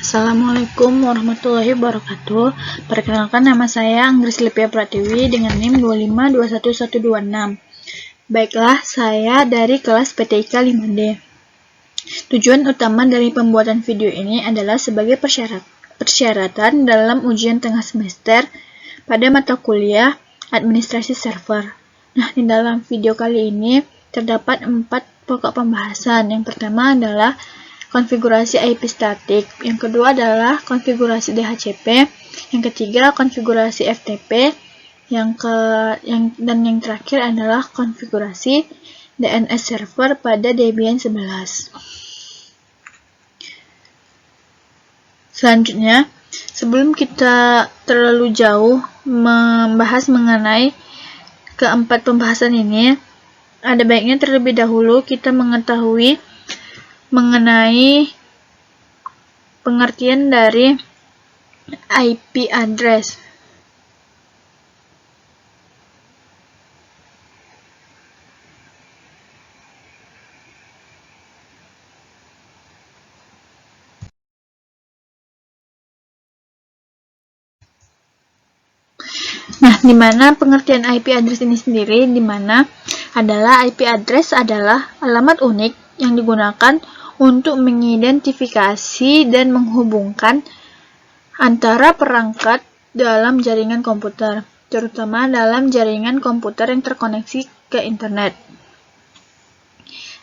Assalamualaikum warahmatullahi wabarakatuh. Perkenalkan, nama saya Anggris Lipia Pratiwi dengan NIM 2521126. Baiklah, saya dari kelas PTIK 5D. Tujuan utama dari pembuatan video ini adalah sebagai persyaratan dalam ujian tengah semester pada mata kuliah administrasi server. Nah, di dalam video kali ini terdapat 4 pokok pembahasan. Yang pertama adalah konfigurasi IP statik, yang kedua adalah konfigurasi DHCP, yang ketiga konfigurasi FTP, dan yang terakhir adalah konfigurasi DNS server pada Debian 11. Selanjutnya, sebelum kita terlalu jauh membahas mengenai keempat pembahasan ini, ada baiknya terlebih dahulu kita mengetahui mengenai pengertian dari IP address. Nah, di mana pengertian IP address ini sendiri, di mana adalah IP address adalah alamat unik yang digunakan untuk mengidentifikasi dan menghubungkan antara perangkat dalam jaringan komputer, terutama dalam jaringan komputer yang terkoneksi ke internet.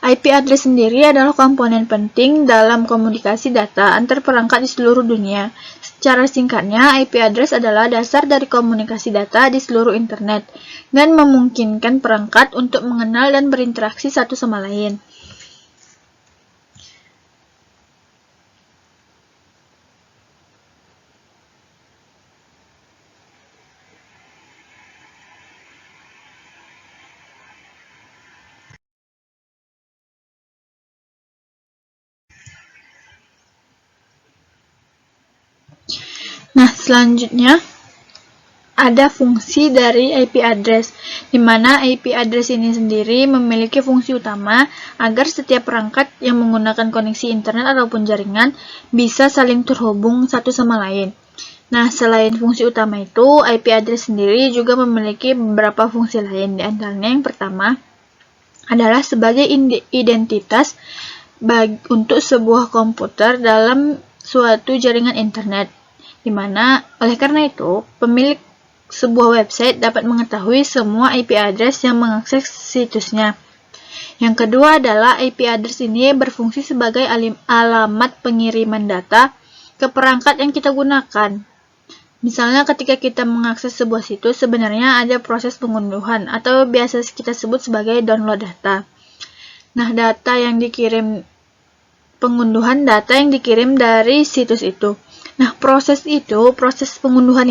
IP address sendiri adalah komponen penting dalam komunikasi data antar perangkat di seluruh dunia. Secara singkatnya, IP address adalah dasar dari komunikasi data di seluruh internet dan memungkinkan perangkat untuk mengenal dan berinteraksi satu sama lain. Nah, selanjutnya ada fungsi dari IP address, di mana IP address ini sendiri memiliki fungsi utama agar setiap perangkat yang menggunakan koneksi internet ataupun jaringan bisa saling terhubung satu sama lain. Nah, selain fungsi utama itu, IP address sendiri juga memiliki beberapa fungsi lain. Di antaranya yang pertama adalah sebagai identitas untuk sebuah komputer dalam suatu jaringan internet, di mana oleh karena itu pemilik sebuah website dapat mengetahui semua IP address yang mengakses situsnya. Yang kedua adalah IP address ini berfungsi sebagai alamat pengiriman data ke perangkat yang kita gunakan. Misalnya ketika kita mengakses sebuah situs, sebenarnya ada proses pengunduhan atau biasa kita sebut sebagai download data. Nah, pengunduhan data yang dikirim dari situs itu. Nah, proses pengunduhan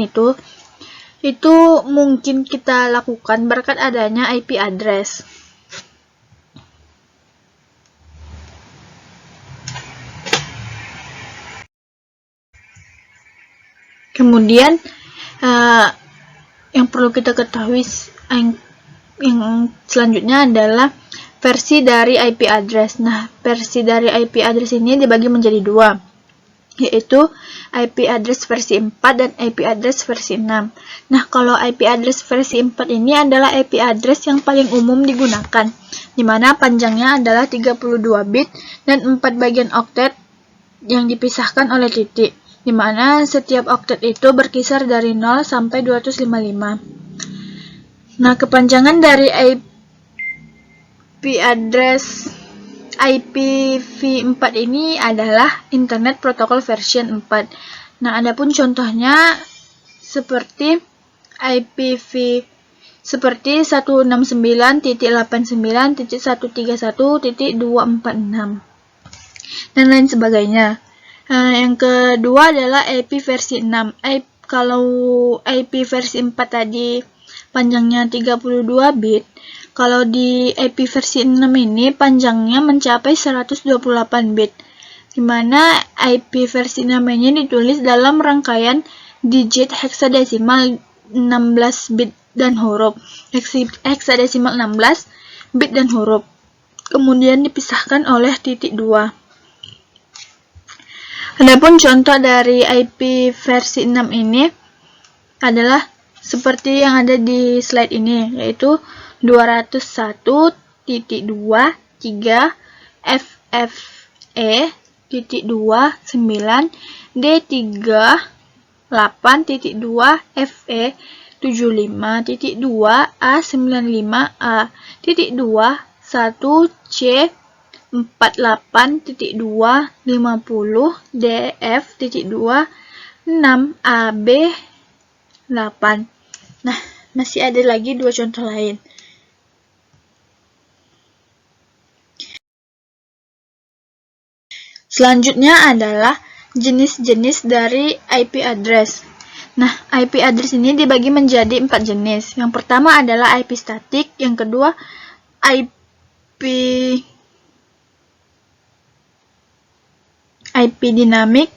itu mungkin kita lakukan berkat adanya IP address. Kemudian yang perlu kita ketahui yang selanjutnya adalah versi dari IP address. Nah, versi dari IP address ini dibagi menjadi dua, yaitu IP address versi 4 dan IP address versi 6. Nah, kalau IP address versi 4 ini adalah IP address yang paling umum digunakan, di mana panjangnya adalah 32 bit dan 4 bagian oktet yang dipisahkan oleh titik, di mana setiap oktet itu berkisar dari 0 sampai 255. Nah, kepanjangan dari IP address IPv4 ini adalah Internet Protocol version 4. Nah, adapun contohnya seperti seperti 169.89.131.246 dan lain sebagainya. Yang kedua adalah IP versi 6. Kalau IP versi 4 tadi panjangnya 32 bit, kalau di IP versi 6 ini panjangnya mencapai 128 bit, di mana IP versi 6 ini ditulis dalam rangkaian digit heksadesimal 16 bit dan huruf. Heksadesimal 16 bit dan huruf. Kemudian dipisahkan oleh titik 2. Adapun contoh dari IP versi 6 ini adalah seperti yang ada di slide ini, yaitu 200.2.1.2F6E2 Nah, masih ada lagi dua contoh lain. Selanjutnya adalah jenis-jenis dari IP address. Nah, IP address ini dibagi menjadi 4 jenis. Yang pertama adalah IP statik, yang kedua IP dinamik,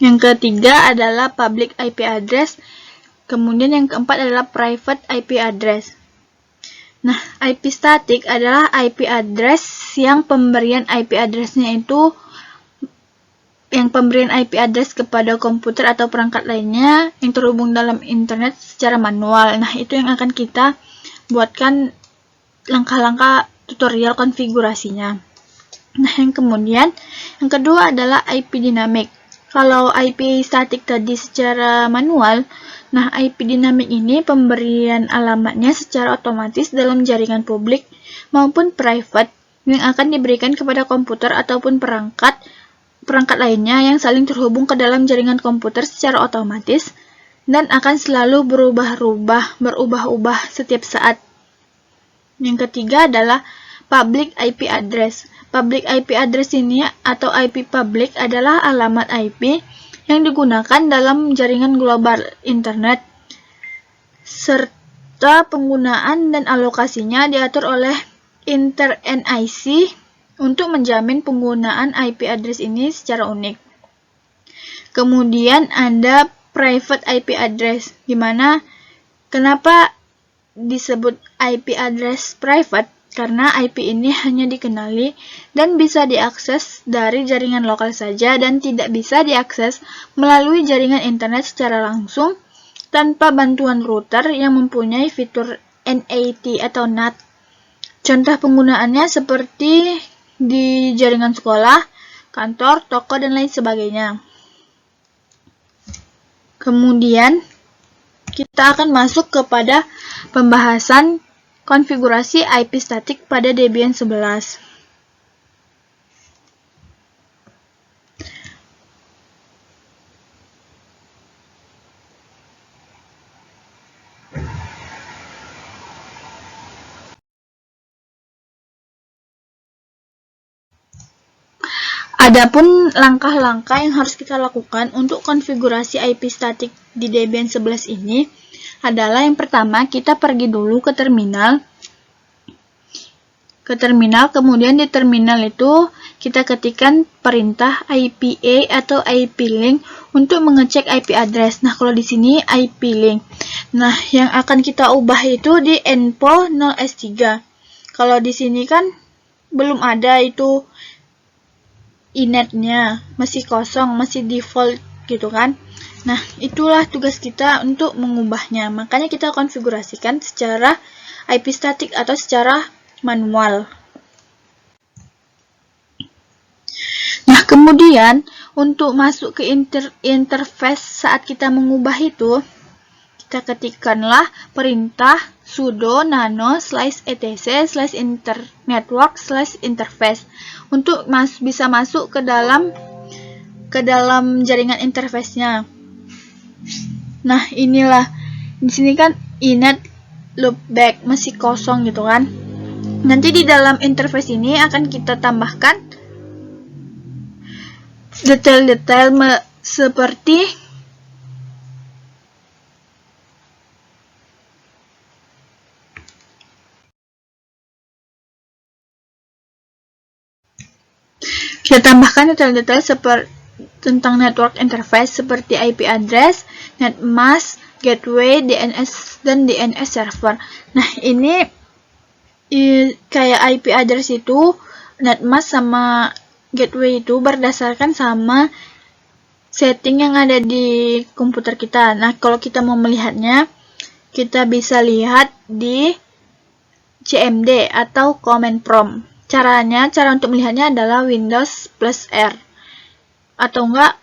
yang ketiga adalah public IP address, kemudian yang keempat adalah private IP address. Nah, IP statik adalah IP address yang pemberian IP address-nya itu pemberian IP address kepada komputer atau perangkat lainnya yang terhubung dalam internet secara manual. Nah, itu yang akan kita buatkan langkah-langkah tutorial konfigurasinya. Nah, yang kedua adalah IP dinamik. Kalau IP statik tadi secara manual, nah IP dinamik ini pemberian alamatnya secara otomatis dalam jaringan publik maupun private yang akan diberikan kepada komputer ataupun perangkat lainnya yang saling terhubung ke dalam jaringan komputer secara otomatis dan akan selalu berubah-ubah setiap saat. Yang ketiga adalah public IP address. Public IP address ini atau IP public adalah alamat IP yang digunakan dalam jaringan global internet, serta penggunaan dan alokasinya diatur oleh inter-NIC untuk menjamin penggunaan IP address ini secara unik. Kemudian ada private IP address, dimana kenapa disebut IP address private? Karena IP ini hanya dikenali dan bisa diakses dari jaringan lokal saja dan tidak bisa diakses melalui jaringan internet secara langsung tanpa bantuan router yang mempunyai fitur NAT atau NAT. Contoh penggunaannya seperti di jaringan sekolah, kantor, toko, dan lain sebagainya. Kemudian, kita akan masuk kepada pembahasan konfigurasi IP statik pada Debian 11. Adapun langkah-langkah yang harus kita lakukan untuk konfigurasi IP statik di Debian 11 ini adalah yang pertama, kita pergi dulu ke terminal. Kemudian di terminal itu kita ketikkan perintah IPA atau IP link untuk mengecek IP address. Nah, kalau di sini IP link. Nah, yang akan kita ubah itu di info 0S3. Kalau di sini kan belum ada itu inetnya, masih kosong, masih default gitu kan. Nah, itulah tugas kita untuk mengubahnya. Makanya kita konfigurasikan secara IP statik atau secara manual. Nah, kemudian untuk masuk ke interface saat kita mengubah itu, kita ketikkanlah perintah sudo nano /etc/internetwork/interface untuk bisa masuk ke dalam jaringan interface-nya. Nah, inilah di sini kan inet loopback masih kosong gitu kan. Nanti di dalam interface ini akan kita tambahkan detail-detail seperti kita tambahkan detail-detail seperti tentang network interface seperti IP address, net mask, gateway, DNS, dan DNS server. Nah, ini kayak IP address itu, netmask sama gateway itu berdasarkan sama setting yang ada di komputer kita. Nah, kalau kita mau melihatnya, kita bisa lihat di CMD atau command prompt. Cara untuk melihatnya adalah Windows plus R. Atau enggak,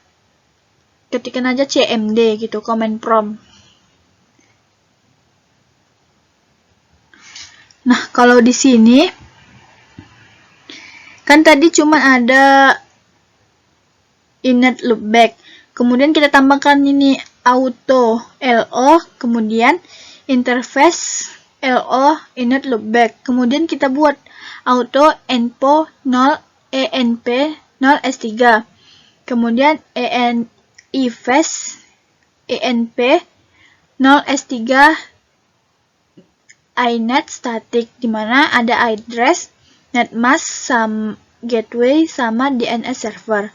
ketikkan aja CMD gitu, command prompt. Nah, kalau di sini kan tadi cuma ada init loopback. Kemudian kita tambahkan ini auto LO, kemudian interface LO init loopback. Kemudian kita buat auto enpo 0 enp 0 s3. Kemudian enifs enp 0 s3 inet static, dimana ada address, netmask, gateway, sama DNS server.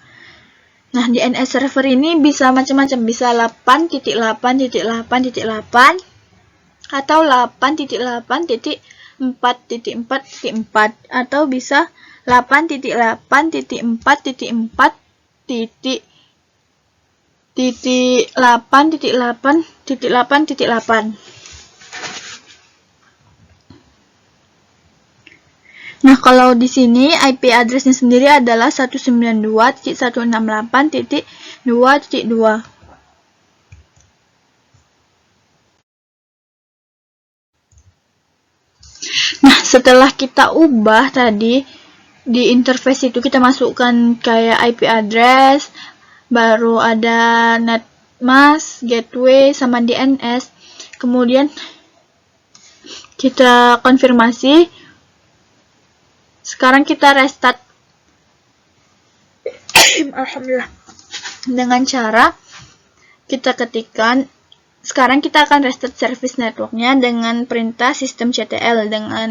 Nah, DNS server ini bisa macam-macam, bisa 8.8.8.8 atau 8.8.4.4.4 atau bisa 8.8.4.8.8.8. Nah, kalau di sini IP address-nya sendiri adalah 192.168.2.2. Nah, setelah kita ubah tadi di interface itu, kita masukkan kayak IP address, baru ada netmask, gateway, sama DNS. Kemudian kita konfirmasi. Sekarang kita restart alhamdulillah dengan cara kita ketikkan. Sekarang kita akan restart service networknya dengan perintah systemctl, dengan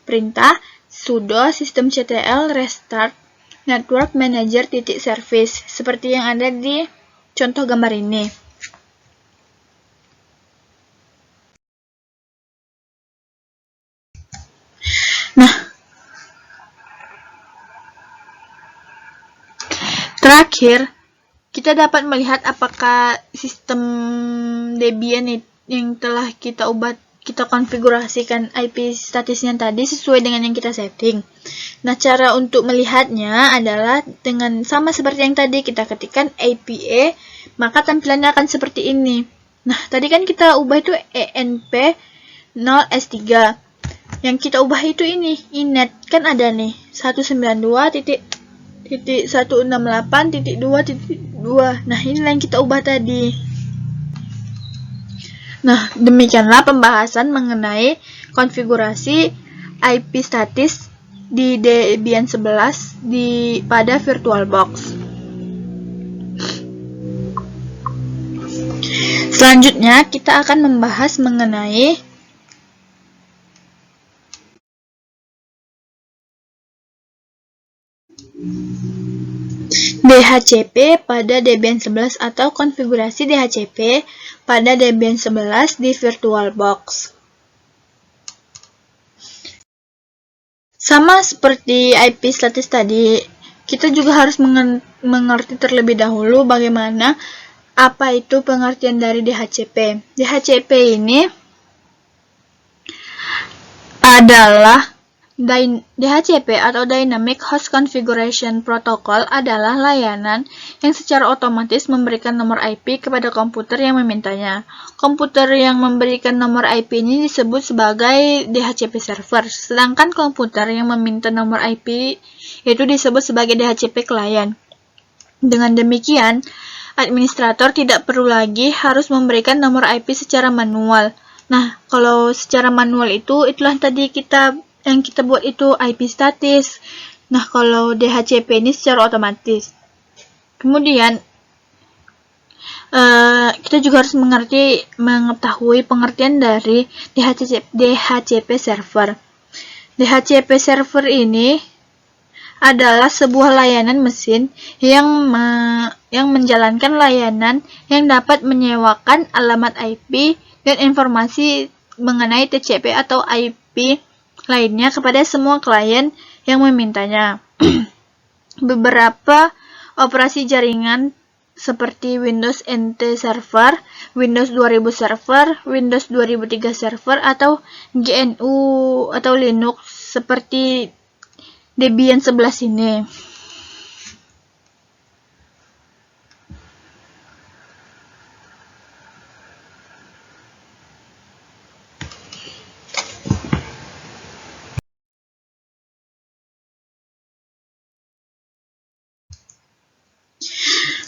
perintah sudo systemctl restart network manager .service seperti yang ada di contoh gambar ini. Nah, terakhir, kita dapat melihat apakah sistem Debian yang telah kita ubah, kita konfigurasikan IP statusnya tadi sesuai dengan yang kita setting. Nah, cara untuk melihatnya adalah dengan sama seperti yang tadi, kita ketikkan APA, maka tampilannya akan seperti ini. Nah, tadi kan kita ubah itu enp 0s3. Yang kita ubah itu ini, inet, kan ada nih, 192.168.2.2. Nah, inilah yang kita ubah tadi. Nah, demikianlah pembahasan mengenai konfigurasi IP statis di Debian 11 pada VirtualBox. Selanjutnya, kita akan membahas mengenai DHCP pada Debian 11 atau konfigurasi DHCP pada Debian 11 di VirtualBox. Sama seperti IP status tadi, kita juga harus mengerti terlebih dahulu bagaimana apa itu pengertian dari DHCP. DHCP ini adalah DHCP atau Dynamic Host Configuration Protocol adalah layanan yang secara otomatis memberikan nomor IP kepada komputer yang memintanya. Komputer yang memberikan nomor IP ini disebut sebagai DHCP server, sedangkan komputer yang meminta nomor IP itu disebut sebagai DHCP client. Dengan demikian, administrator tidak perlu lagi harus memberikan nomor IP secara manual. Nah, kalau secara manual itulah tadi yang kita buat itu IP statis. Nah, kalau DHCP ini secara otomatis. Kemudian, kita juga harus mengetahui pengertian dari DHCP server. DHCP server ini adalah sebuah layanan mesin yang menjalankan layanan yang dapat menyewakan alamat IP dan informasi mengenai TCP atau IP lainnya kepada semua klien yang memintanya. Beberapa operasi jaringan seperti Windows NT Server, Windows 2000 Server, Windows 2003 Server, atau GNU atau Linux seperti Debian 11 ini.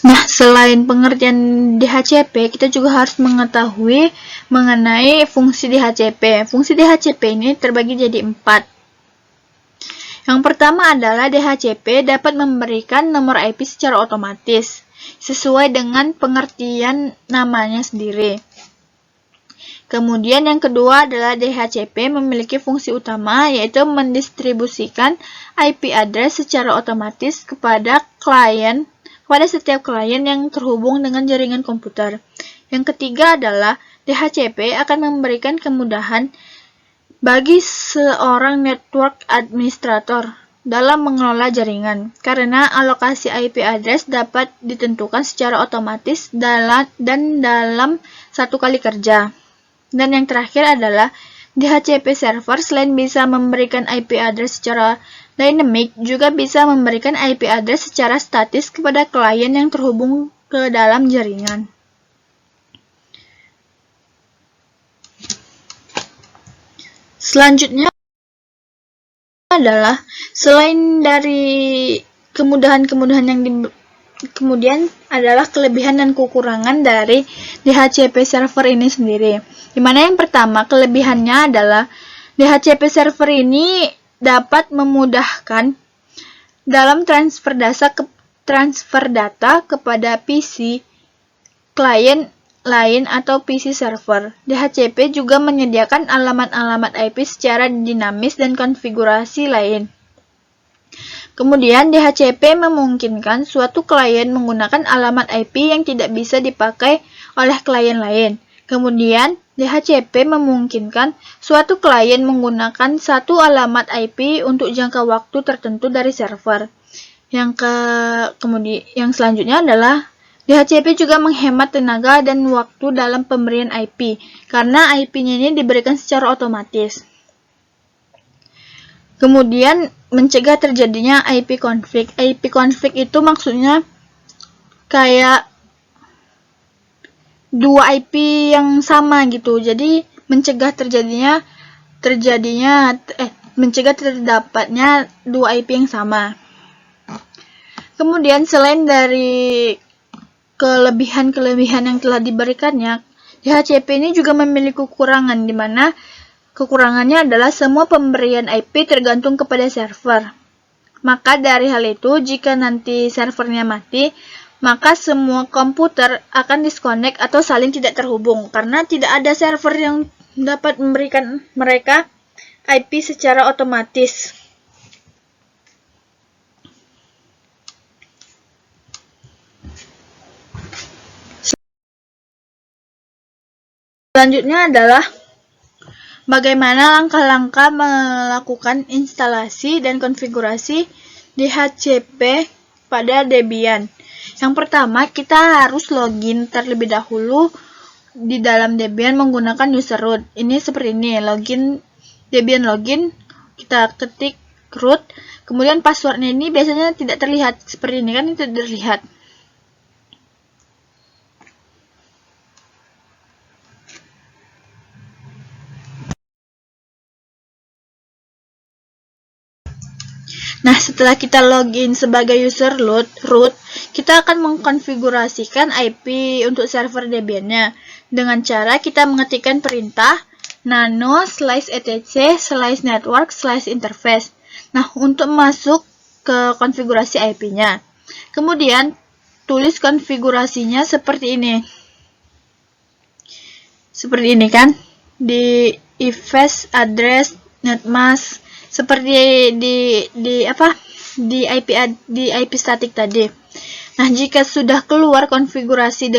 Nah, selain pengertian DHCP, kita juga harus mengetahui mengenai fungsi DHCP. Fungsi DHCP ini terbagi jadi 4. Yang pertama adalah DHCP dapat memberikan nomor IP secara otomatis, sesuai dengan pengertian namanya sendiri. Kemudian yang kedua adalah DHCP memiliki fungsi utama, yaitu mendistribusikan IP address secara otomatis kepada setiap klien yang terhubung dengan jaringan komputer. Yang ketiga adalah DHCP akan memberikan kemudahan bagi seorang network administrator dalam mengelola jaringan, karena alokasi IP address dapat ditentukan secara otomatis dan dalam satu kali kerja. Dan yang terakhir adalah DHCP server selain bisa memberikan IP address secara dynamic, juga bisa memberikan IP address secara statis kepada klien yang terhubung ke dalam jaringan. Selanjutnya adalah selain dari kemudahan-kemudahan kemudian adalah kelebihan dan kekurangan dari DHCP server ini sendiri. Dimana yang pertama, kelebihannya adalah DHCP server ini dapat memudahkan dalam transfer data kepada PC klien lain atau PC server. DHCP juga menyediakan alamat-alamat IP secara dinamis dan konfigurasi lain. Kemudian, DHCP memungkinkan suatu klien menggunakan alamat IP yang tidak bisa dipakai oleh klien lain. Kemudian, DHCP memungkinkan suatu klien menggunakan satu alamat IP untuk jangka waktu tertentu dari server. Yang selanjutnya adalah DHCP juga menghemat tenaga dan waktu dalam pemberian IP, karena IP-nya ini diberikan secara otomatis. Kemudian, mencegah terjadinya IP conflict. IP conflict itu maksudnya kayak dua IP yang sama gitu. Jadi mencegah terdapatnya dua IP yang sama. Kemudian selain dari kelebihan-kelebihan yang telah diberikannya, DHCP ini juga memiliki kekurangan, di mana kekurangannya adalah semua pemberian IP tergantung kepada server. Maka dari hal itu, jika nanti servernya mati, maka semua komputer akan disconnect atau saling tidak terhubung, karena tidak ada server yang dapat memberikan mereka IP secara otomatis. Selanjutnya adalah bagaimana langkah-langkah melakukan instalasi dan konfigurasi DHCP pada Debian. Yang pertama, kita harus login terlebih dahulu di dalam Debian menggunakan user root. Ini seperti ini, Debian login, kita ketik root, kemudian passwordnya ini biasanya tidak terlihat, seperti ini kan, itu terlihat. Nah, setelah kita login sebagai user root, kita akan mengkonfigurasikan IP untuk server Debian-nya dengan cara kita mengetikkan perintah nano /etc/network/interface. Nah, untuk masuk ke konfigurasi IP-nya. Kemudian, tulis konfigurasinya seperti ini. Seperti ini kan, di ifs address netmask, seperti di IP static tadi. Nah, jika sudah keluar konfigurasi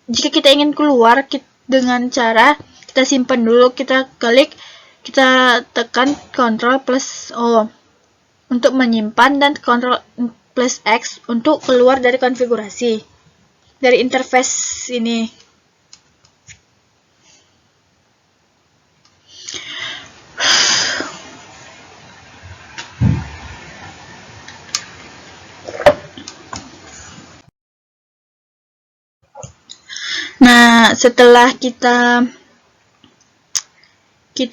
jika kita ingin keluar dengan cara kita simpan dulu, kita klik, kita tekan Ctrl plus O untuk menyimpan dan Ctrl plus X untuk keluar dari konfigurasi dari interface ini. Nah, setelah kita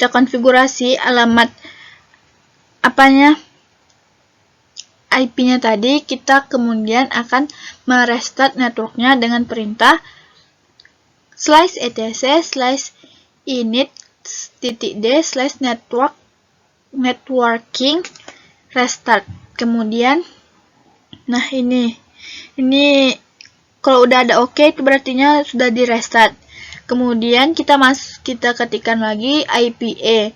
konfigurasi alamat IP-nya tadi, kita kemudian akan merestart networknya dengan perintah /etc/init.d/networking restart. Kemudian, nah ini kalau udah ada oke, itu berarti sudah di restart. Kemudian kita ketikkan lagi IPA.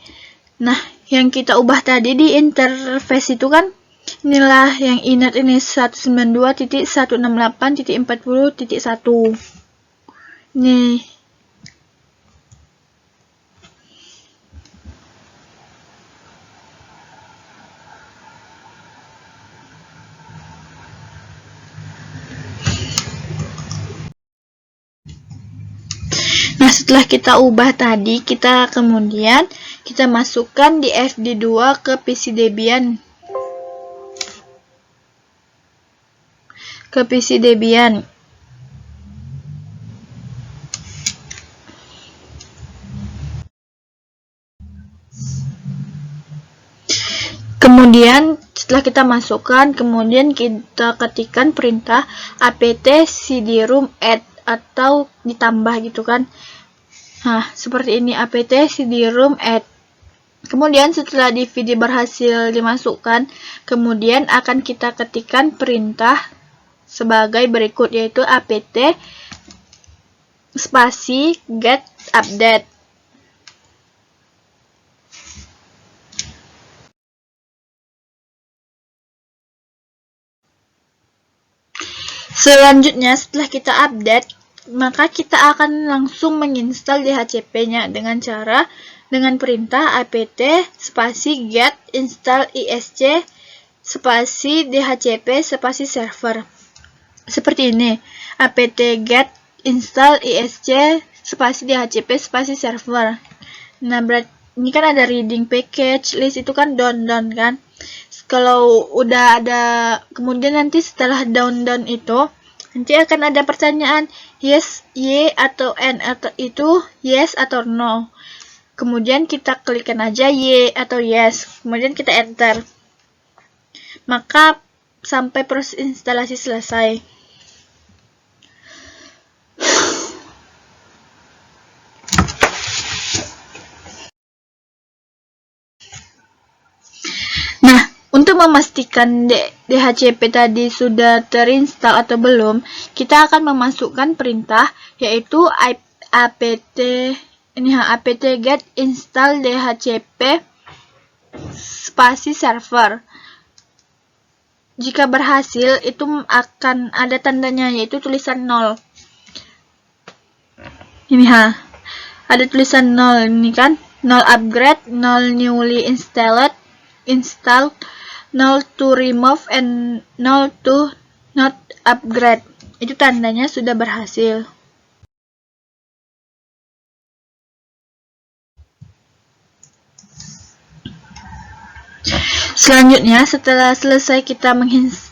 Nah, yang kita ubah tadi di interface itu kan, inilah yang init ini 192.168.40.1. Nih. Nah, setelah kita ubah tadi, kita kemudian kita masukkan di FD2 ke PC Debian. Kemudian setelah kita masukkan, kemudian kita ketikkan perintah apt cd-rom add atau ditambah gitu kan. Nah, seperti ini, apt cd-rom add. Kemudian setelah DVD berhasil dimasukkan, kemudian akan kita ketikkan perintah sebagai berikut, yaitu apt spasi get update. Selanjutnya, setelah kita update, maka kita akan langsung menginstal DHCP-nya dengan perintah apt spasi get install isc spasi dhcp spasi server. Seperti ini, apt get install isc spasi dhcp spasi server. Nah, berarti ini kan ada reading package list, itu kan down kan. Kalau udah ada, kemudian nanti setelah down itu, nanti akan ada pertanyaan yes, y atau n, atau itu yes atau no. Kemudian kita klikkan aja y atau yes, kemudian kita enter. Maka sampai proses instalasi selesai. Untuk memastikan DHCP tadi sudah terinstall atau belum, kita akan memasukkan perintah, yaitu apt get install dhcp spasi server. Jika berhasil, itu akan ada tandanya, yaitu tulisan 0. Ini ada tulisan 0 ini kan, 0 upgrade, 0 newly installed, 0 to remove, and 0 to not upgrade. Itu tandanya sudah berhasil. Selanjutnya, setelah selesai kita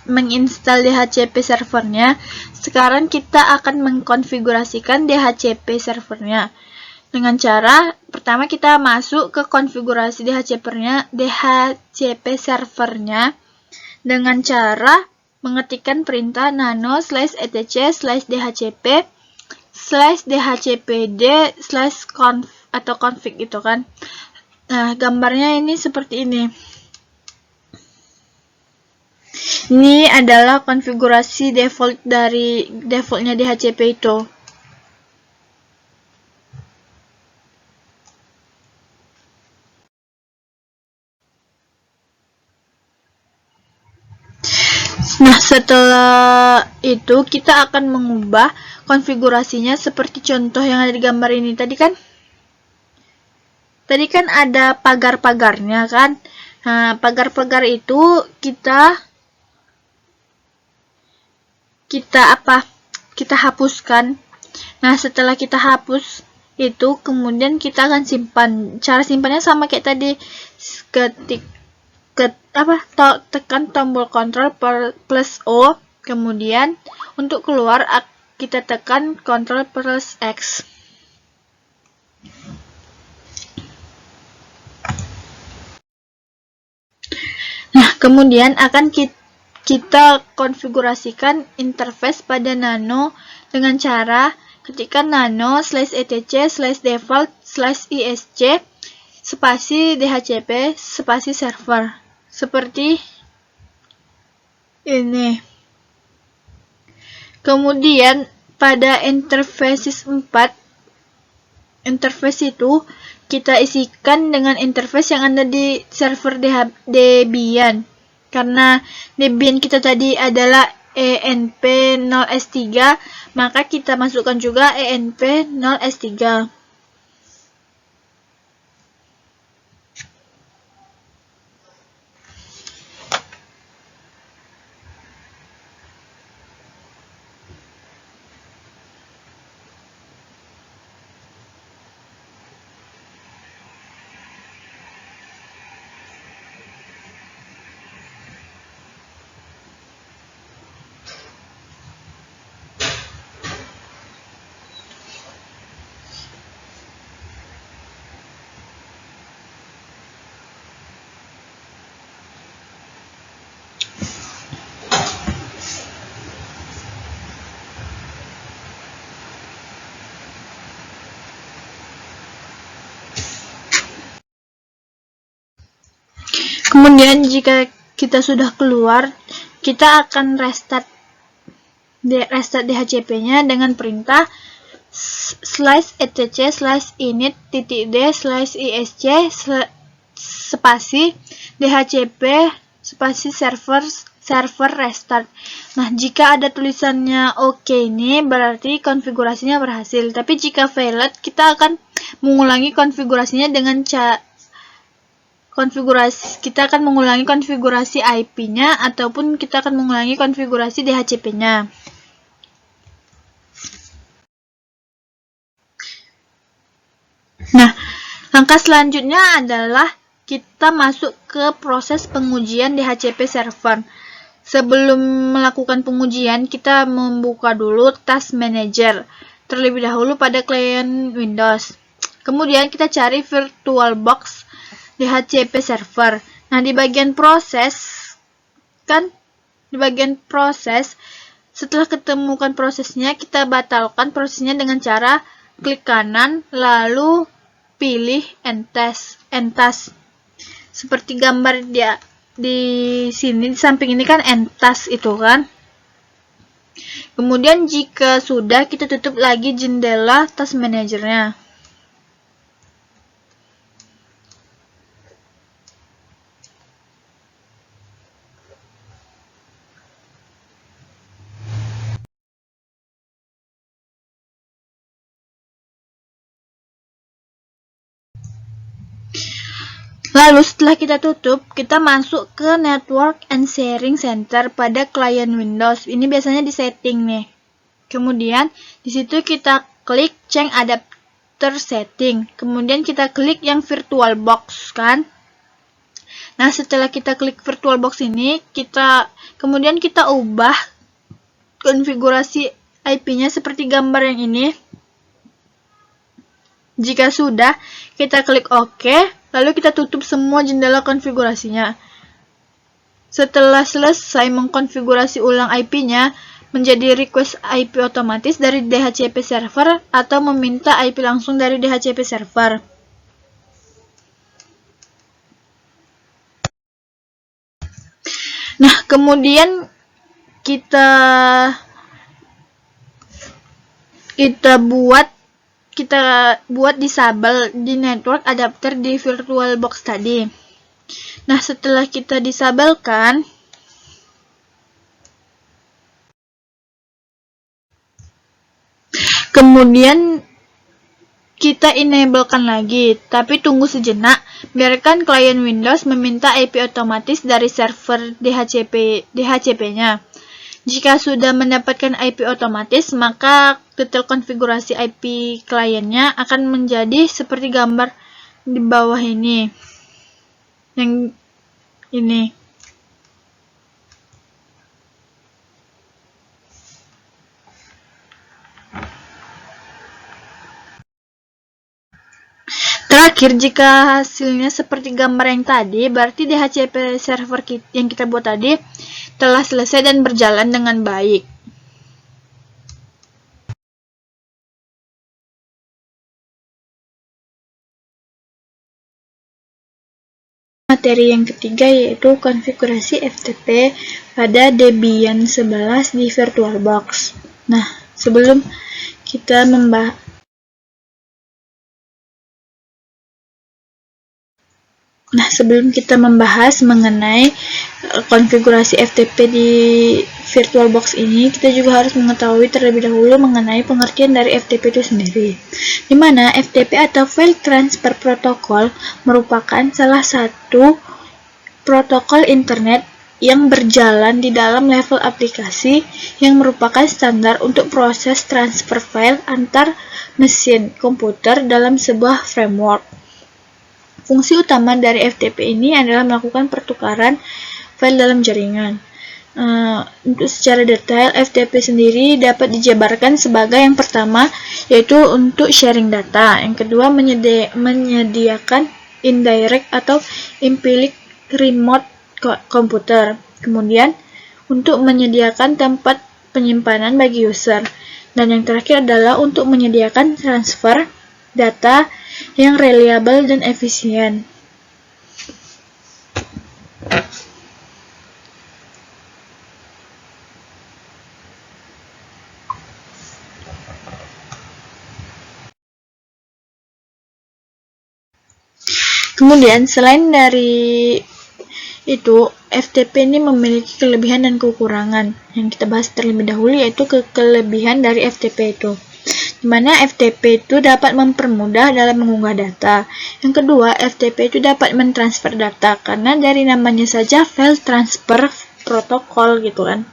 menginstal DHCP servernya, sekarang kita akan mengkonfigurasikan DHCP servernya. Dengan cara, pertama kita masuk ke konfigurasi DHCP servernya dengan cara mengetikkan perintah nano/etc/dhcp/dhcpd/conf atau config gitu kan. Nah, gambarnya ini seperti ini. Ini adalah konfigurasi defaultnya DHCP itu. Nah, setelah itu kita akan mengubah konfigurasinya seperti contoh yang ada di gambar ini tadi kan. tadi kan ada pagar-pagarnya kan. Nah, pagar-pagar itu kita hapuskan. Nah, setelah kita hapus itu, kemudian kita akan simpan. Cara simpannya sama kayak tadi, tekan tombol kontrol plus O, kemudian untuk keluar kita tekan kontrol plus X. Nah, kemudian akan kita konfigurasikan interface pada Nano dengan cara ketikkan nano/etc/default/isc spasi dhcp spasi server seperti ini. Kemudian pada interface 4, interface itu kita isikan dengan interface yang ada di server Debian. Karena Debian kita tadi adalah env0s3, maka kita masukkan juga env0s3. Kemudian jika kita sudah keluar, kita akan restart dhcp-nya dengan perintah /etc/init.d/isc spasi dhcp spasi server restart. Nah, jika ada tulisannya oke ini berarti konfigurasinya berhasil. Tapi jika failed, kita akan mengulangi konfigurasinya dengan kita akan mengulangi konfigurasi IP-nya ataupun kita akan mengulangi konfigurasi DHCP-nya. Nah, langkah selanjutnya adalah kita masuk ke proses pengujian DHCP server. Sebelum melakukan pengujian, kita membuka dulu Task Manager terlebih dahulu pada klien Windows. Kemudian kita cari VirtualBox DHCP server. Nah, di bagian proses, setelah ketemukan prosesnya, kita batalkan prosesnya dengan cara klik kanan, lalu pilih Entas. Seperti gambar di sini, di samping ini kan Entas itu kan. Kemudian jika sudah, kita tutup lagi jendela Task Manager-nya. Lalu setelah kita tutup, kita masuk ke Network and Sharing Center pada klien Windows. Ini biasanya di setting nih. Kemudian di situ kita klik Change Adapter Setting. Kemudian kita klik yang VirtualBox kan. Nah, setelah kita klik VirtualBox ini, kemudian kita ubah konfigurasi IP-nya seperti gambar yang ini. Jika sudah, kita klik OK. Lalu kita tutup semua jendela konfigurasinya. Setelah selesai mengkonfigurasi ulang IP-nya menjadi request IP otomatis dari DHCP server atau meminta IP langsung dari DHCP server. Nah, kemudian kita buat disable di network adapter di VirtualBox tadi. Nah, setelah kita disabelkan, kemudian kita enablekan lagi, tapi tunggu sejenak, biarkan klien Windows meminta IP otomatis dari server DHCP-nya. Jika sudah mendapatkan IP otomatis, maka detail konfigurasi IP kliennya akan menjadi seperti gambar di bawah ini. Yang ini. Terakhir, jika hasilnya seperti gambar yang tadi, berarti DHCP server yang kita buat tadi telah selesai dan berjalan dengan baik. Materi yang ketiga yaitu konfigurasi FTP pada Debian 11 di VirtualBox. Nah, sebelum kita membahas mengenai konfigurasi FTP di VirtualBox ini, kita juga harus mengetahui terlebih dahulu mengenai pengertian dari FTP itu sendiri. Di mana FTP atau File Transfer Protocol merupakan salah satu protokol internet yang berjalan di dalam level aplikasi yang merupakan standar untuk proses transfer file antar mesin komputer dalam sebuah framework. Fungsi utama dari FTP ini adalah melakukan pertukaran file dalam jaringan. Untuk secara detail, FTP sendiri dapat dijabarkan sebagai yang pertama, yaitu untuk sharing data. Yang kedua, menyediakan indirect atau implicit remote komputer. Kemudian, untuk menyediakan tempat penyimpanan bagi user. Dan yang terakhir adalah untuk menyediakan transfer data yang reliable dan efisien. Kemudian, selain dari itu, FTP ini memiliki kelebihan dan kekurangan. Yang kita bahas terlebih dahulu yaitu kelebihan dari FTP itu. Di mana FTP itu dapat mempermudah dalam mengunggah data. Yang kedua, FTP itu dapat mentransfer data karena dari namanya saja file transfer protokol gitu kan.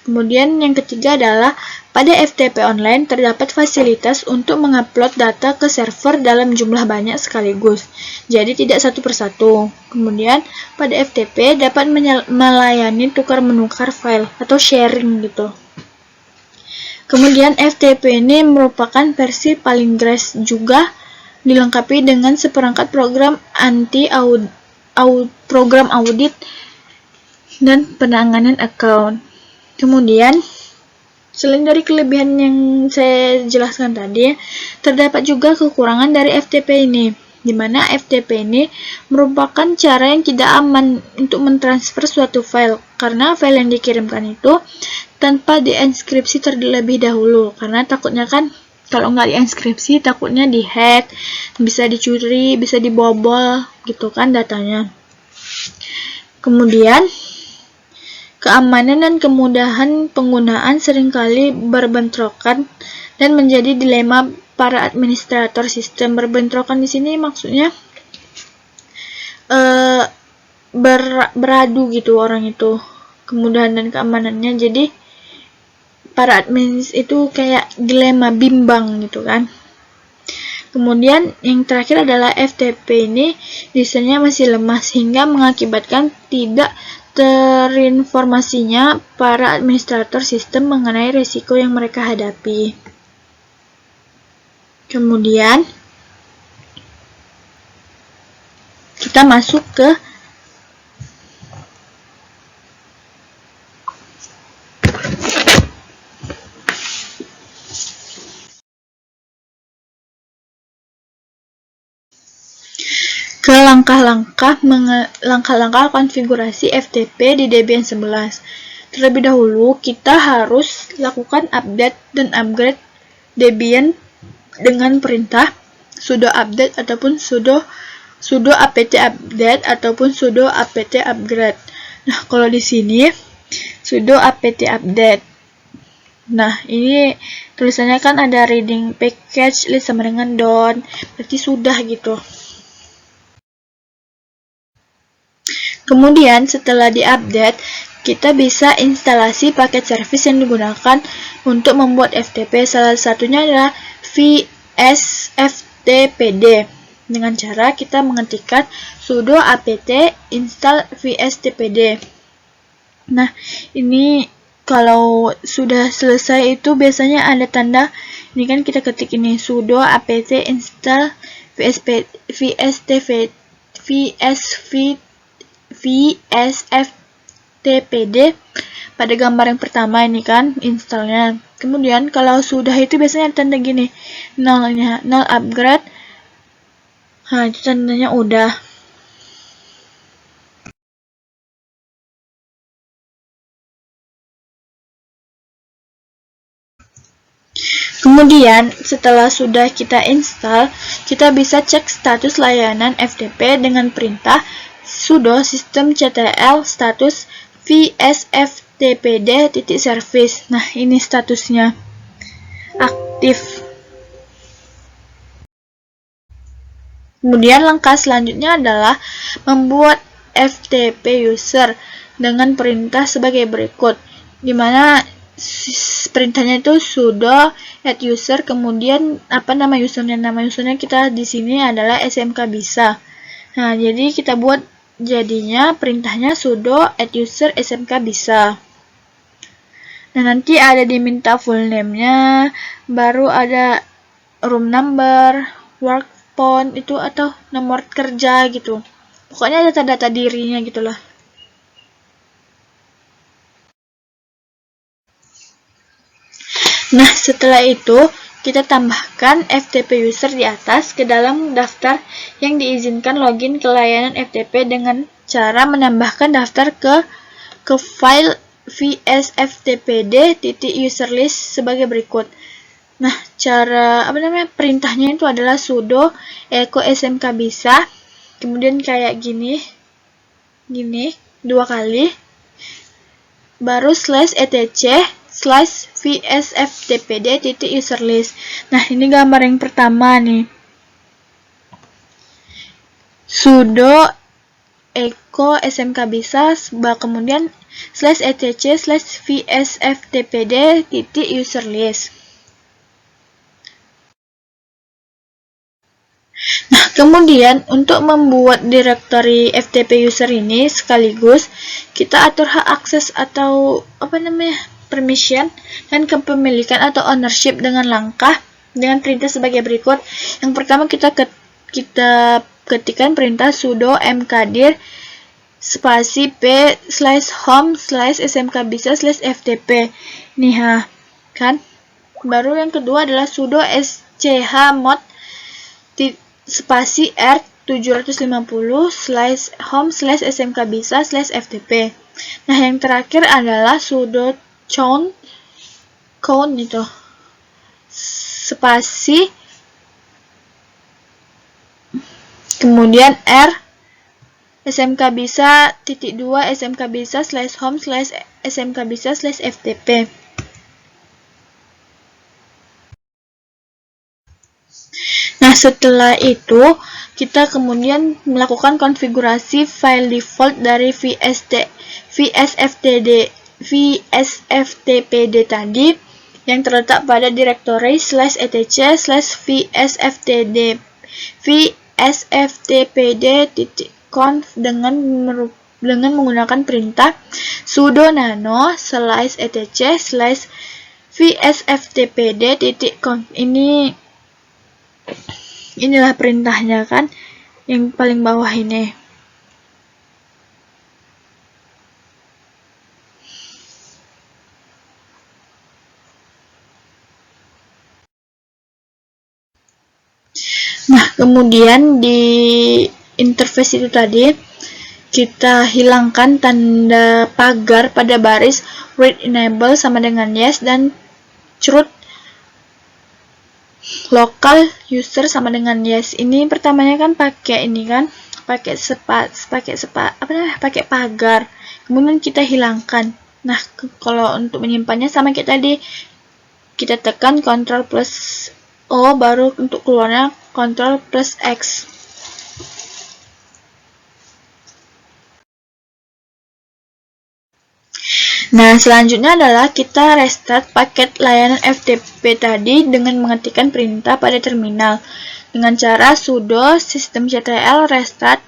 Kemudian yang ketiga adalah pada FTP online terdapat fasilitas untuk mengupload data ke server dalam jumlah banyak sekaligus. Jadi tidak satu persatu. Kemudian pada FTP dapat melayani tukar-menukar file atau sharing gitu. Kemudian FTP ini merupakan versi paling GRACE, juga dilengkapi dengan seperangkat program program audit dan penanganan account. Kemudian selain dari kelebihan yang saya jelaskan tadi, terdapat juga kekurangan dari FTP ini, di mana FTP ini merupakan cara yang tidak aman untuk mentransfer suatu file, karena file yang dikirimkan itu tanpa dienkripsi terlebih dahulu, karena takutnya kan kalau nggak dienkripsi takutnya dihack, bisa dicuri, bisa dibobol gitu kan datanya. Kemudian keamanan dan kemudahan penggunaan seringkali berbentrokan dan menjadi dilema para administrator sistem. Berbentrokan di sini maksudnya beradu gitu orang itu, kemudahan dan keamanannya. Jadi para admin itu kayak dilema, bimbang gitu kan. Kemudian yang terakhir adalah FTP ini desainnya masih lemah sehingga mengakibatkan tidak terinformasinya para administrator sistem mengenai risiko yang mereka hadapi. Kemudian kita masuk ke langkah-langkah konfigurasi FTP di Debian 11. Terlebih dahulu, kita harus lakukan update dan upgrade Debian dengan perintah sudo update ataupun sudo apt update ataupun sudo apt upgrade. Nah, kalau di sini sudo apt update. Nah, ini tulisannya kan ada reading package list sama dengan don't, berarti sudah gitu. Kemudian setelah diupdate, kita bisa instalasi paket service yang digunakan untuk membuat FTP. Salah satunya adalah vsftpd. Dengan cara kita mengetikkan sudo apt install vsftpd. Nah, ini kalau sudah selesai itu biasanya ada tanda, ini kan kita ketik ini sudo apt install vsftpd pada gambar yang pertama ini kan installnya. Kemudian kalau sudah itu biasanya tanda gini, nolnya, nol upgrade. Nah, itu tandanya udah. Kemudian, setelah sudah kita install, kita bisa cek status layanan FTP dengan perintah sudo systemctl status vsftpd.service. Nah, ini statusnya aktif. Kemudian langkah selanjutnya adalah membuat FTP user dengan perintah sebagai berikut, di mana perintahnya itu sudo add user, kemudian apa nama usernya? Nama usernya kita di sini adalah SMK bisa. Nah, jadi kita buat jadinya perintahnya sudo add user SMK bisa. Nah, nanti ada diminta full name-nya, baru ada room number, work phone itu atau nomor kerja gitu. Pokoknya ada data dirinya gitulah. Nah, setelah itu kita tambahkan FTP user di atas ke dalam daftar yang diizinkan login ke layanan FTP dengan cara menambahkan daftar ke file vsftpd.userlist sebagai berikut. Nah, cara perintahnya itu adalah sudo echo smk bisa, kemudian kayak gini dua kali, baru /etc /vsftpd.userlist. Nah, ini gambar yang pertama nih, sudo echo smk bisa, kemudian /etc /vsftpd.userlist. Nah, kemudian untuk membuat directory FTP user ini sekaligus kita atur hak akses atau permission dan kepemilikan atau ownership dengan perintah sebagai berikut. Yang pertama kita ketikkan perintah sudo mkdir spasi p/home/smkbisa/ftp. Nih kan. Baru yang kedua adalah sudo schmod spasi r 750/home/smkbisa/ftp. Nah, yang terakhir adalah sudo count itu spasi kemudian r smkbisa.2 smkbisa/home/smkbisa/ftp. Nah, setelah itu kita kemudian melakukan konfigurasi file default dari vsftpd tadi yang terletak pada directory /etc/vsftpd.conf dengan menggunakan perintah sudo nano /etc/vsftpd.conf. Inilah perintahnya kan, yang paling bawah ini. Nah, kemudian di interface itu tadi kita hilangkan tanda pagar pada baris read enable sama dengan yes, dan root local user sama dengan yes. Ini pertamanya kan pakai ini kan, pakai pagar. Kemudian kita hilangkan. Nah, kalau untuk menyimpannya sama kayak tadi, kita tekan Ctrl plus O, baru untuk keluarnya Ctrl plus X. Nah, selanjutnya adalah kita restart paket layanan FTP tadi dengan mengetikkan perintah pada terminal dengan cara sudo systemctl restart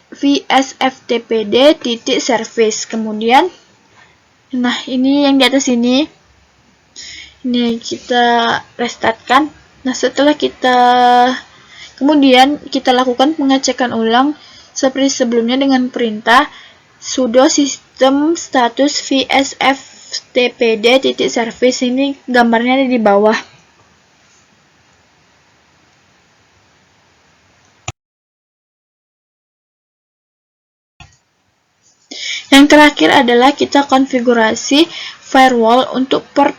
vsftpd.service. Kemudian, nah ini yang di atas ini kita restartkan. Nah, setelah kemudian kita lakukan pengecekan ulang seperti sebelumnya dengan perintah sudo system status vsftpd.service. Ini gambarnya ada di bawah. Yang terakhir adalah kita konfigurasi firewall untuk port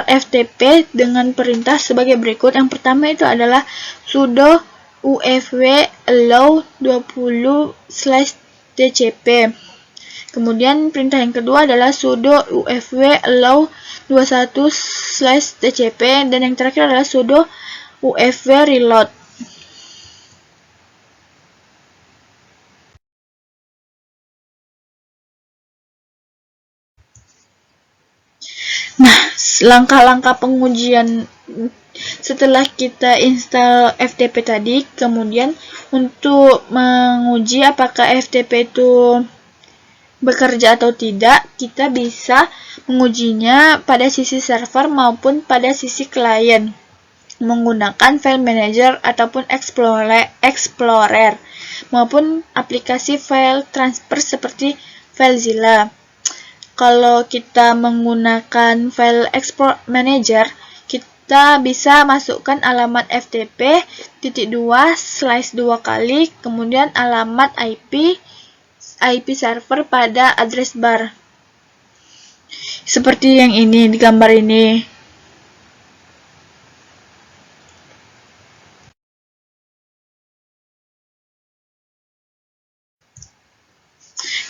FTP dengan perintah sebagai berikut. Yang pertama itu adalah sudo ufv allow 20/tcp. Kemudian perintah yang kedua adalah sudo ufv allow 21/tcp, dan yang terakhir adalah sudo ufv reload. Nah, langkah-langkah pengujian setelah kita install FTP tadi, kemudian untuk menguji apakah FTP itu bekerja atau tidak, kita bisa mengujinya pada sisi server maupun pada sisi klien menggunakan file manager ataupun explorer maupun aplikasi file transfer seperti FileZilla. Kalau kita menggunakan file export manager, kita bisa masukkan alamat FTP /2/2 kali, kemudian alamat IP server pada address bar. Seperti yang ini di gambar ini.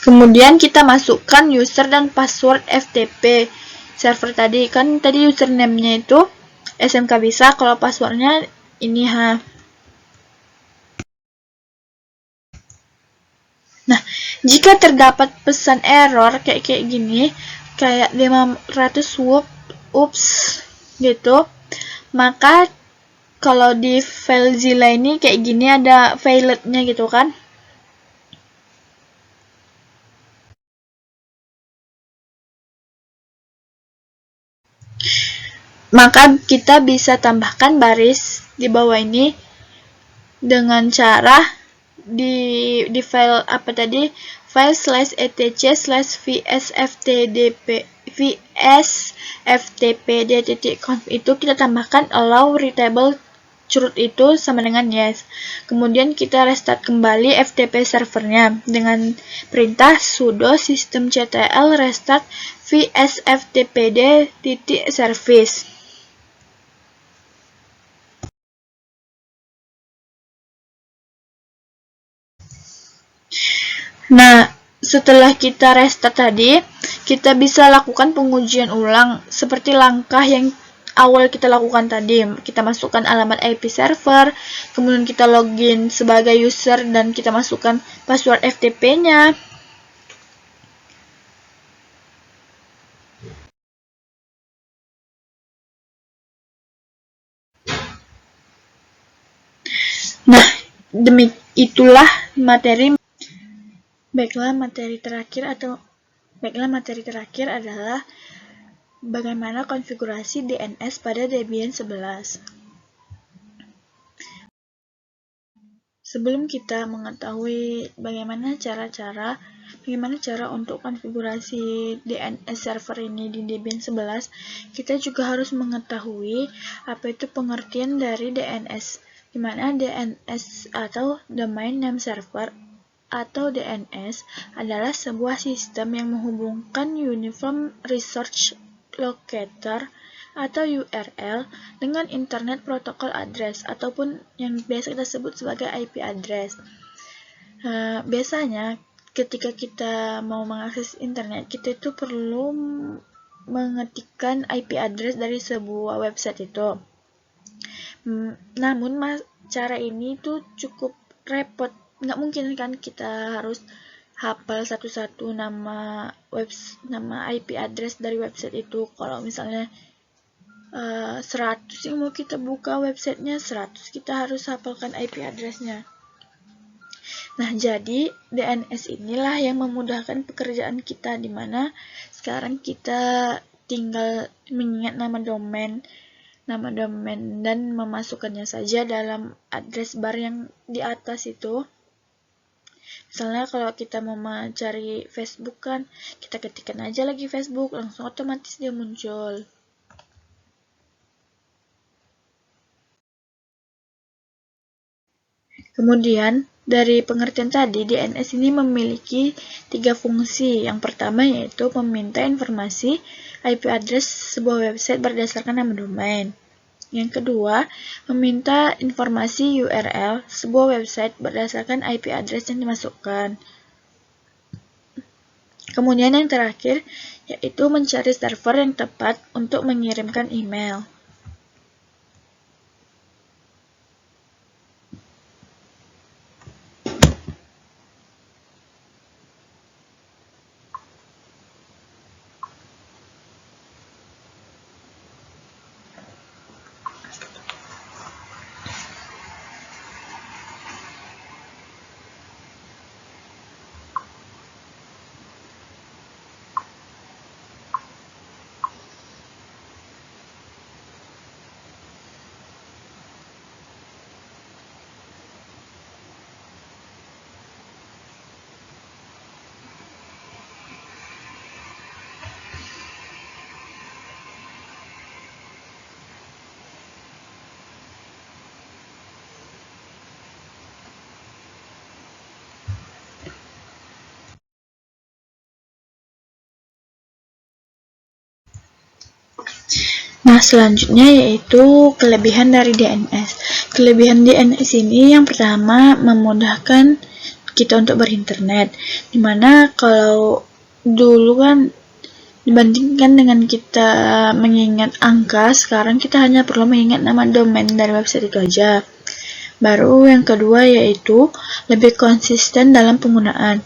Kemudian kita masukkan user dan password FTP server tadi. Kan tadi username-nya itu SMK bisa, kalau passwordnya ini Nah, jika terdapat pesan error kayak gini, kayak 500 oops gitu, maka kalau di FileZilla ini kayak gini ada failednya gitu kan. Maka kita bisa tambahkan baris di bawah ini dengan cara di file apa tadi, file /etc/vsftpd.conf itu kita tambahkan allow readable truth itu sama dengan yes. Kemudian kita restart kembali FTP servernya dengan perintah sudo systemctl restart vsftpd.service. Nah, setelah kita restart tadi, kita bisa lakukan pengujian ulang seperti langkah yang awal kita lakukan tadi. Kita masukkan alamat IP server, kemudian kita login sebagai user dan kita masukkan password FTP-nya. Nah, itulah materi. Baiklah, materi terakhir adalah bagaimana konfigurasi DNS pada Debian 11. Sebelum kita mengetahui bagaimana cara untuk konfigurasi DNS server ini di Debian 11, kita juga harus mengetahui apa itu pengertian dari DNS, di mana DNS atau Domain Name Server atau DNS adalah sebuah sistem yang menghubungkan Uniform Resource Locator atau URL dengan Internet Protocol Address ataupun yang biasa kita sebut sebagai IP address. Biasanya ketika kita mau mengakses internet, kita itu perlu mengetikkan IP address dari sebuah website itu. Namun cara ini tuh cukup repot. Nggak mungkin kan kita harus hafal satu-satu nama IP address dari website itu. Kalau misalnya 100 yang mau kita buka websitenya, 100 kita harus hafalkan IP addressnya. Nah, jadi DNS inilah yang memudahkan pekerjaan kita, dimana sekarang kita tinggal mengingat nama domain dan memasukkannya saja dalam address bar yang di atas itu. Misalnya kalau kita mau mencari Facebook kan, kita ketikkan aja lagi Facebook, langsung otomatis dia muncul. Kemudian, dari pengertian tadi, DNS ini memiliki 3 fungsi. Yang pertama yaitu meminta informasi IP address sebuah website berdasarkan nama domain. Yang kedua, meminta informasi URL sebuah website berdasarkan IP address yang dimasukkan. Kemudian yang terakhir, yaitu mencari server yang tepat untuk mengirimkan email. Nah, selanjutnya yaitu kelebihan dari DNS. Kelebihan DNS ini yang pertama memudahkan kita untuk berinternet. Dimana kalau dulu kan dibandingkan dengan kita mengingat angka, sekarang kita hanya perlu mengingat nama domain dari website itu aja. Baru yang kedua yaitu lebih konsisten dalam penggunaan,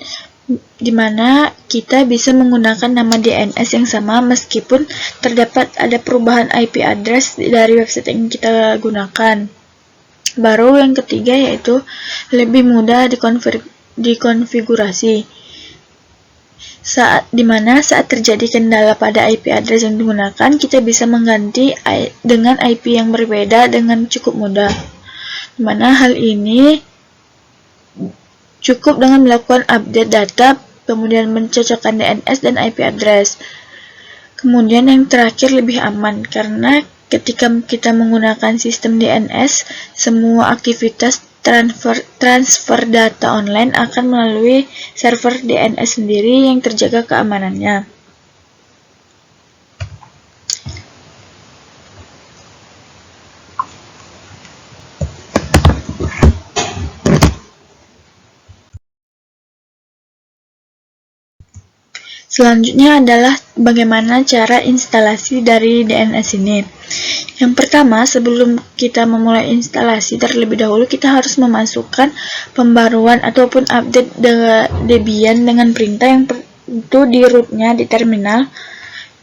dimana kita bisa menggunakan nama DNS yang sama meskipun terdapat ada perubahan IP address dari website yang kita gunakan. Baru yang ketiga yaitu lebih mudah dikonfigurasi. Dimana saat terjadi kendala pada IP address yang digunakan, kita bisa mengganti dengan IP yang berbeda dengan cukup mudah. Dimana hal ini cukup dengan melakukan update data, kemudian mencocokkan DNS dan IP address. Kemudian yang terakhir lebih aman, karena ketika kita menggunakan sistem DNS, semua aktivitas transfer data online akan melalui server DNS sendiri yang terjaga keamanannya. Selanjutnya adalah bagaimana cara instalasi dari DNS ini. Yang pertama, sebelum kita memulai instalasi, terlebih dahulu kita harus memasukkan pembaruan ataupun update Debian dengan perintah yang itu di rootnya di terminal.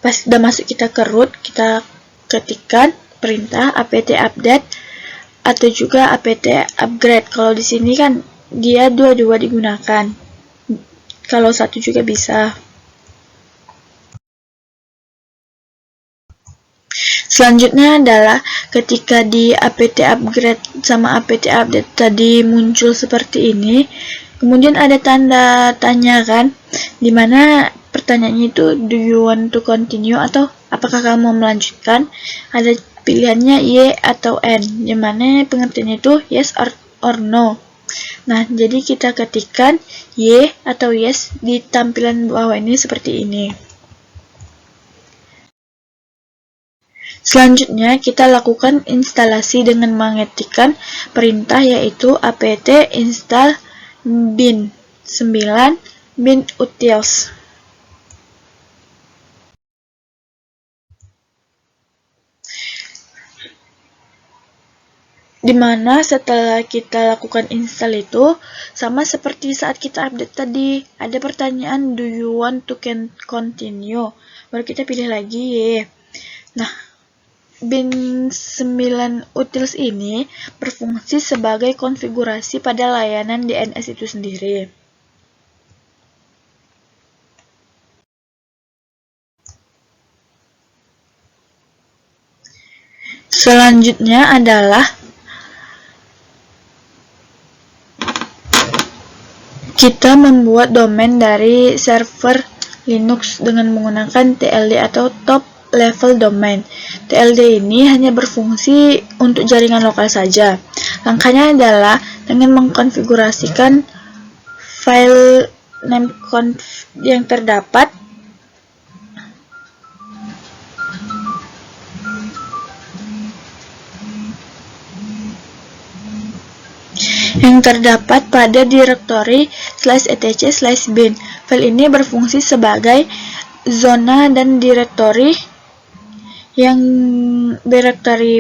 Pas sudah masuk kita ke root, kita ketikkan perintah apt update atau juga apt upgrade. Kalau di sini kan dia dua-dua digunakan. Kalau satu juga bisa. Selanjutnya adalah ketika di apt upgrade sama apt update tadi muncul seperti ini, kemudian ada tanda tanya kan, dimana pertanyaannya itu do you want to continue atau apakah kamu mau melanjutkan. Ada pilihannya Y atau N, dimana pengertiannya itu yes or no. Nah, jadi kita ketikkan Y atau yes di tampilan bawah ini seperti ini. Selanjutnya, kita lakukan instalasi dengan mengetikkan perintah yaitu apt install bin 9 bin utils. Dimana setelah kita lakukan install itu, sama seperti saat kita update tadi, ada pertanyaan do you want to continue, baru kita pilih lagi ya. Nah, bin 9 utils ini berfungsi sebagai konfigurasi pada layanan DNS itu sendiri. Selanjutnya adalah kita membuat domain dari server Linux dengan menggunakan TLD atau Top Level Domain. TLD ini hanya berfungsi untuk jaringan lokal saja. Langkahnya adalah dengan mengkonfigurasikan file name conf yang terdapat pada direktori /etc/bin. File ini berfungsi sebagai zona dan direktori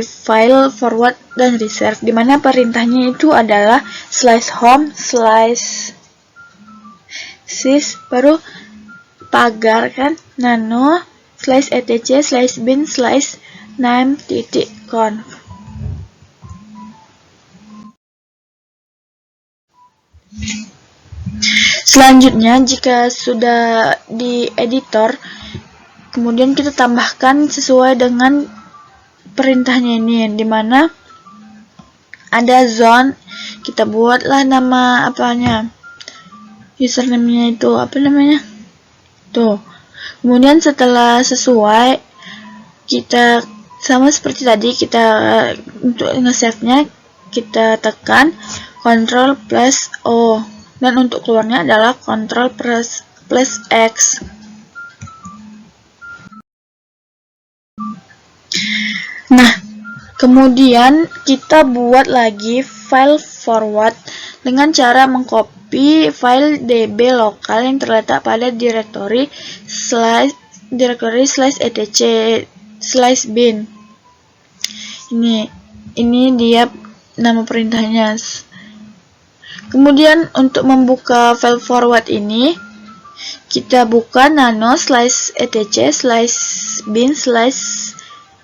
file forward dan reserve, di mana perintahnya itu adalah /home /sys baru pagar kan nano /etc/bin /name.conf. Selanjutnya, jika sudah di editor, kemudian kita tambahkan sesuai dengan perintahnya ini, dimana ada zone, kita buatlah nama apanya, username-nya itu apa namanya, tuh. Kemudian setelah sesuai, kita sama seperti tadi, kita untuk nge-save-nya kita tekan Ctrl+O. Dan untuk keluarnya adalah Ctrl+X. Nah, kemudian kita buat lagi file forward dengan cara mengcopy file db lokal yang terletak pada direktori /etc/bin. Ini dia nama perintahnya. Kemudian untuk membuka file forward ini, kita buka nano /etc/bin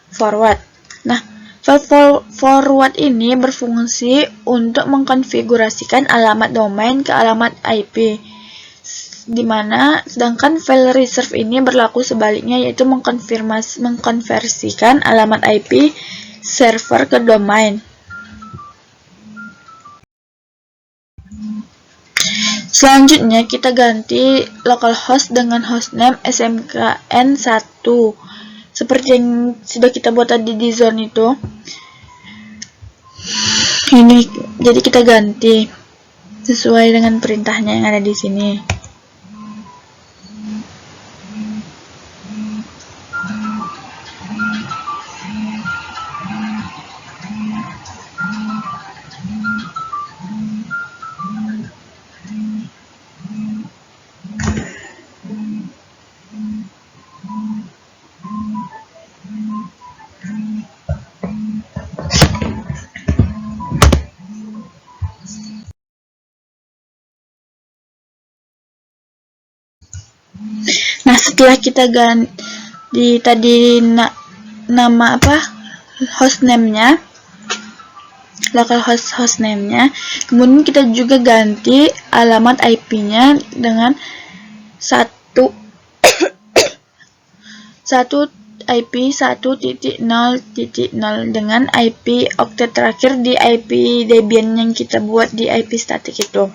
/forward. Nah, file forward ini berfungsi untuk mengkonfigurasikan alamat domain ke alamat IP, dimana sedangkan file reserve ini berlaku sebaliknya, yaitu mengkonversikan alamat IP server ke domain. Selanjutnya kita ganti localhost dengan hostname smkn1 seperti yang sudah kita buat tadi di zone itu. Ini jadi kita ganti sesuai dengan perintahnya yang ada di sini. Nah, setelah kita ganti tadi nama hostname-nya, localhost hostname-nya, kemudian kita juga ganti alamat IP-nya dengan 1 IP 1.0.0 dengan IP oktet terakhir di IP Debian yang kita buat di IP static itu.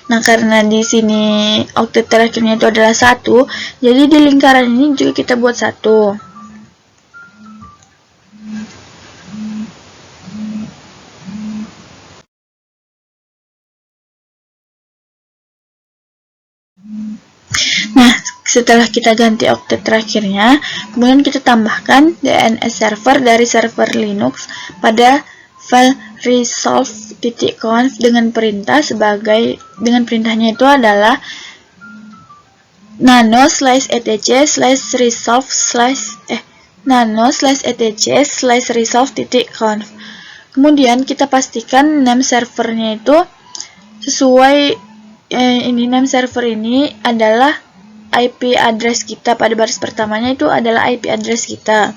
Nah, karena di sini oktet terakhirnya itu adalah 1, jadi di lingkaran ini juga kita buat 1. Nah, setelah kita ganti oktet terakhirnya, kemudian kita tambahkan DNS server dari server Linux pada file resolve.conf dengan perintahnya itu adalah nano /etc/resolve/resolve.conf. Kemudian kita pastikan name servernya itu sesuai name server ini adalah IP address kita. Pada baris pertamanya itu adalah IP address kita.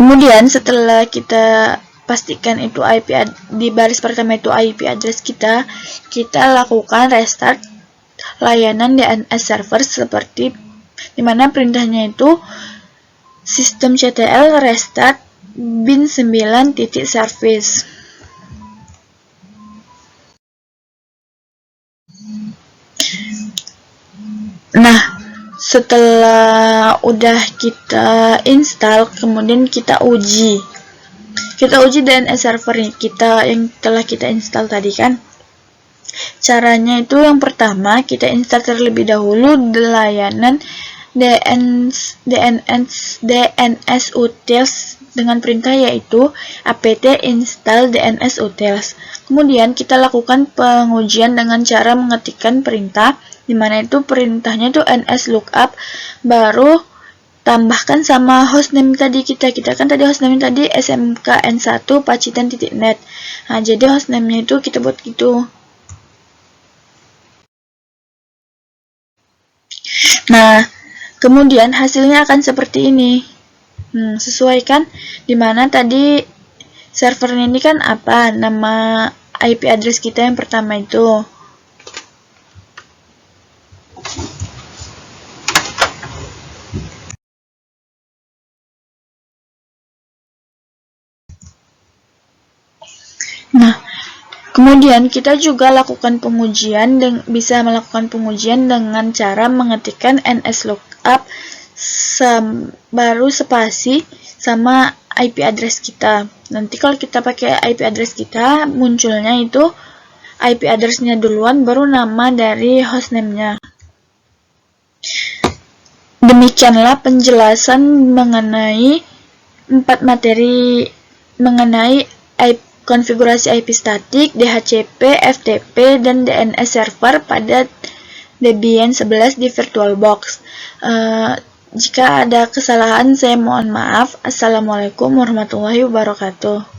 Kemudian setelah kita pastikan itu di baris pertama itu IP address kita lakukan restart layanan DNS server seperti dimana perintahnya itu systemctl restart bin9.service. Nah, setelah udah kita install, kemudian kita uji DNS server kita yang telah kita install tadi kan. Caranya itu yang pertama kita install terlebih dahulu layanan DNS utils dengan perintah yaitu apt install DNS utils. Kemudian kita lakukan pengujian dengan cara mengetikkan perintah, dimana itu perintahnya itu nslookup, baru tambahkan sama hostname tadi kita kan tadi hostname tadi smkn1 pacitan.net. Nah, jadi hostname-nya itu kita buat gitu. Nah, kemudian hasilnya akan seperti ini. Sesuai kan? Dimana tadi servernya ini kan apa? Nama IP address kita yang pertama itu. Nah, kemudian kita juga lakukan pengujian dan bisa melakukan pengujian dengan cara mengetikkan nslookup baru spasi sama IP address kita. Nanti kalau kita pakai IP address kita, munculnya itu IP address-nya duluan, baru nama dari hostname-nya. Demikianlah penjelasan mengenai 4 materi mengenai konfigurasi IP statik, DHCP, FTP, dan DNS server pada Debian 11 di VirtualBox. Jika ada kesalahan, saya mohon maaf. Assalamualaikum warahmatullahi wabarakatuh.